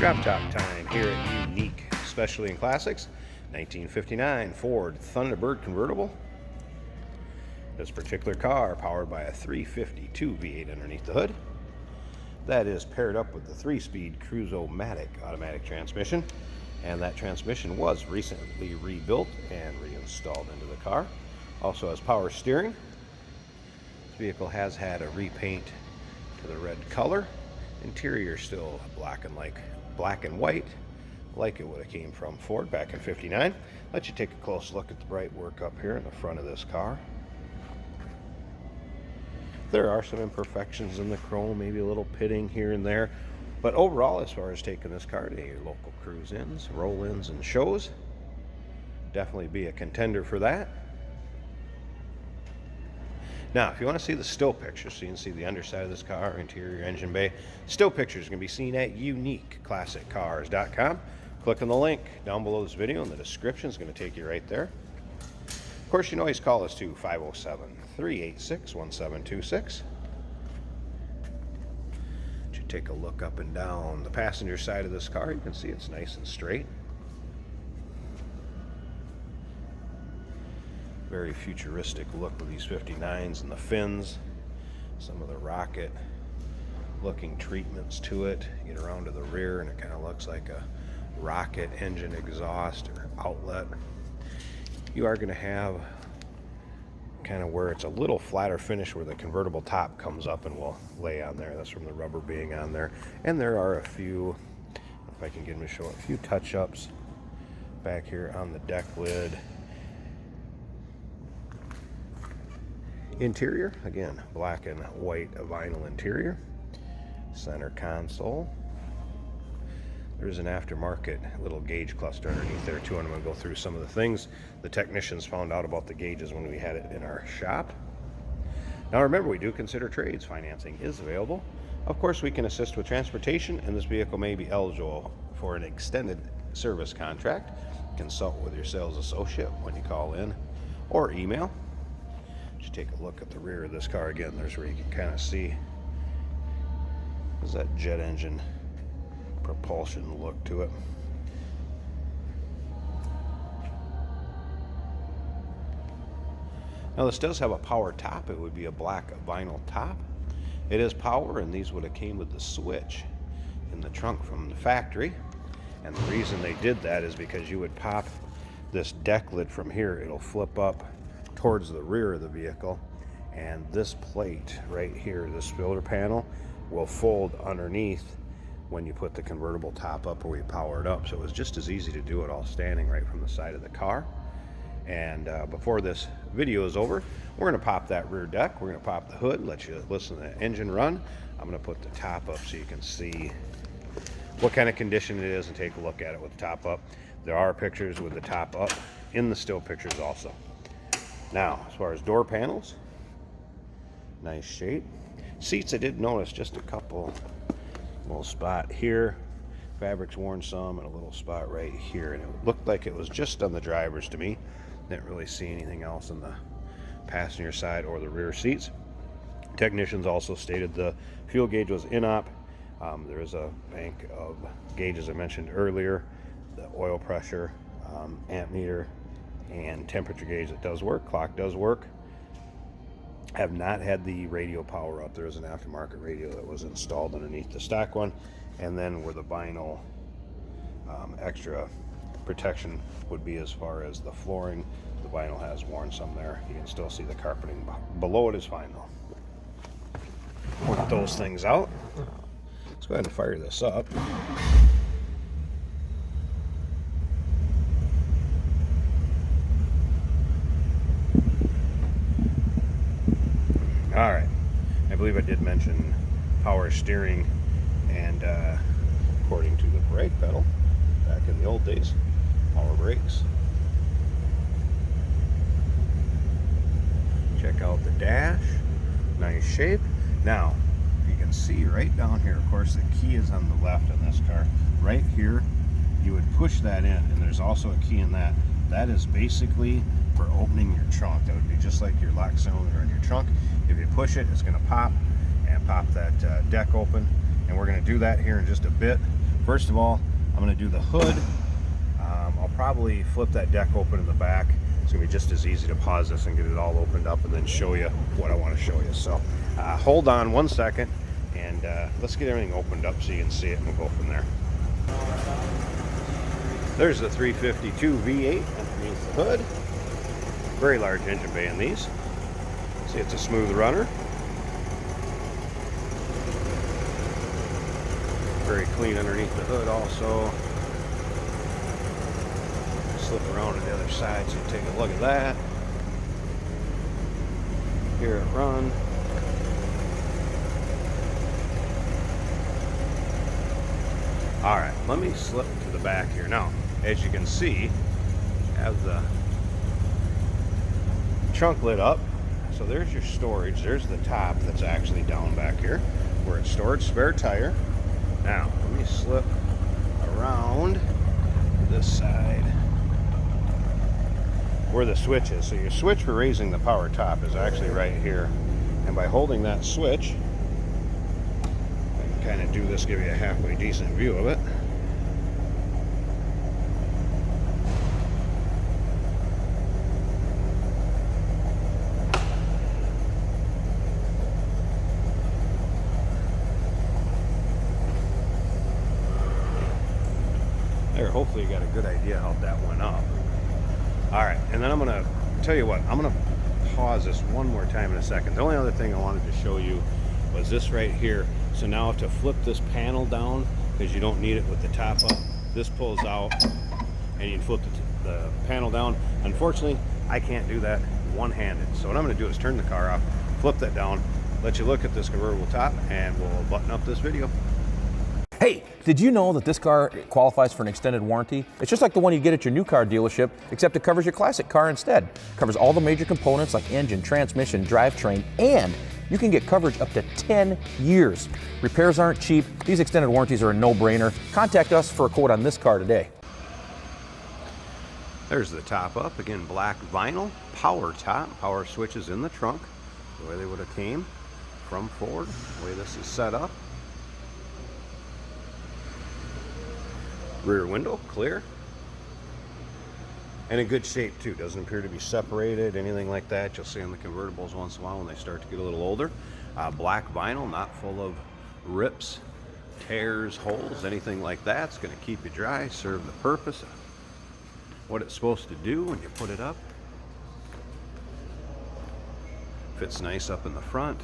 Drop top time here at Unique Specialty and Classics. 1959 Ford Thunderbird convertible. This particular car powered by a 352 V8 underneath the hood. That is paired up with the 3-speed Cruise-O-Matic automatic transmission, and that transmission was recently rebuilt and reinstalled into the car. Also has power steering. This vehicle has had a repaint to the red color. Interior still black and white, like it would have came from Ford back in '59. Let you take a close look at the bright work up here in the front of this car. There are some imperfections in the chrome, maybe a little pitting here and there, but overall, as far as taking this car to your local cruise-ins, roll-ins, and shows, definitely be a contender for that. Now, if you want to see the still pictures, so you can see the underside of this car, interior, engine bay, still pictures can be seen at uniqueclassiccars.com. Click on the link down below this video in the description. It's going to take you right there. Of course, you can always call us to 507-386-1726. You take a look up and down the passenger side of this car. You can see it's nice and straight. Very futuristic look with these 59s and the fins. Some of the rocket looking treatments to it. You get around to the rear and it kind of looks like a rocket engine exhaust or outlet. You are going to have kind of where it's a little flatter finish where the convertible top comes up and will lay on there. That's from the rubber being on there. And there are a few, if I can get them to show a few touch-ups back here on the deck lid. Interior, again, black and white vinyl interior. Center console. There's an aftermarket little gauge cluster underneath there too, and I'm going to go through some of the things the technicians found out about the gauges when we had it in our shop. Now remember, we do consider trades. Financing is available. Of course, we can assist with transportation, and this vehicle may be eligible for an extended service contract. Consult with your sales associate when you call in or email. Just take a look at the rear of this car again. There's where you can kind of see there's that jet engine propulsion look to it. Now this does have a power top. It would be a black vinyl top. It is power, and these would have came with the switch in the trunk from the factory. And the reason they did that is because you would pop this deck lid from here. It'll flip up towards the rear of the vehicle, and this plate right here, this filter panel, will fold underneath when you put the convertible top up or you power it up. So it was just as easy to do it all standing right from the side of the car. And before this video is over, we're going to pop that rear deck, we're going to pop the hood, let you listen to the engine run. I'm going to put the top up so you can see what kind of condition it is and take a look at it with the top up. There are pictures with the top up in the still pictures also. Now, as far as door panels, nice shape. Seats, I did notice just a couple, little spot here. Fabric's worn some, and a little spot right here. And it looked like it was just on the driver's to me. Didn't really see anything else on the passenger side or the rear seats. Technicians also stated the fuel gauge was in-op. There is a bank of gauges I mentioned earlier. The oil pressure, amp meter, and temperature gauge that does work. Clock does work. Have not had the radio power up. There is an aftermarket radio that was installed underneath the stock one, and then where the vinyl extra protection would be as far as the flooring, the vinyl has worn some there. You can still see the carpeting below it is fine though. Work those things out. Let's go ahead and fire this up. All right, I believe I did mention power steering, and according to the brake pedal, back in the old days, power brakes. Check out the dash, nice shape. Now, you can see right down here, of course, the key is on the left in this car. Right here, you would push that in, and there's also a key in that. That is basically for opening your trunk. That would be just like your lock cylinder in your trunk. If you push it, it's going to pop and pop that deck open, and we're going to do that here in just a bit. First of all, I'm going to do the hood. I'll probably flip that deck open in the back. It's going to be just as easy to pause this and get it all opened up and then show you what I want to show you. So hold on 1 second and let's get everything opened up so you can see it and we'll go from there. There's the 352 V8 underneath the hood. Very large engine bay in these. See, it's a smooth runner. Very clean underneath the hood also. Slip around to the other side so you take a look at that. Hear it run. Alright, let me slip to the back here. Now, as you can see, I have the trunk lit up. So there's your storage. There's the top that's actually down back here where it's stored. Spare tire. Now, let me slip around this side where the switch is. So your switch for raising the power top is actually right here. And by holding that switch, I can kind of do this, give you a halfway decent view of it. There, hopefully you got a good idea how that went up. All right, and then I'm gonna tell you what, I'm gonna pause this one more time in a second. The only other thing I wanted to show you was this right here. So now to flip this panel down, because you don't need it with the top up, this pulls out and you can flip the panel down. Unfortunately, I can't do that one-handed. So what I'm gonna do is turn the car off, flip that down, let you look at this convertible top, and we'll button up this video. Hey, did you know that this car qualifies for an extended warranty? It's just like the one you get at your new car dealership, except it covers your classic car instead. It covers all the major components like engine, transmission, drivetrain, and you can get coverage up to 10 years. Repairs aren't cheap. These extended warranties are a no-brainer. Contact us for a quote on this car today. There's the top up, again, black vinyl, power top, power switches in the trunk, the way they would have came from Ford, the way this is set up. Rear window, clear. And in good shape too, doesn't appear to be separated, anything like that. You'll see on the convertibles once in a while when they start to get a little older. Black vinyl, not full of rips, tears, holes, anything like that. It's going to keep you dry, serve the purpose of what it's supposed to do when you put it up. Fits nice up in the front.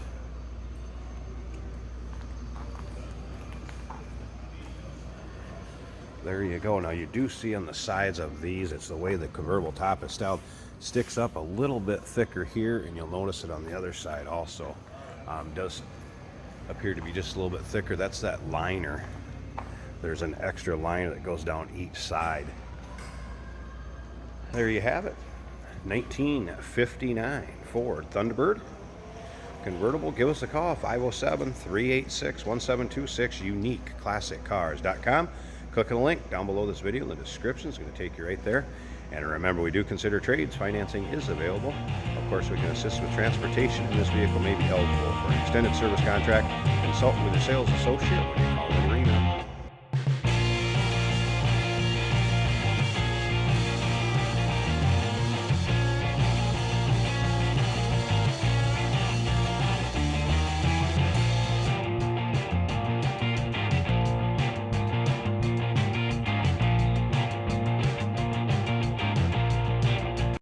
There you go. Now you do see on the sides of these, it's the way the convertible top is styled, sticks up a little bit thicker here, and you'll notice it on the other side also. Does appear to be just a little bit thicker. That's that liner. There's an extra liner that goes down each side. There you have it. 1959 Ford Thunderbird convertible. Give us a call, 507-386-1726, uniqueclassiccars.com. Click on the link down below this video in the description. It's going to take you right there. And remember, we do consider trades. Financing is available. Of course, we can assist with transportation, and this vehicle may be eligible for an extended service contract. Consult with your sales associate when you call in.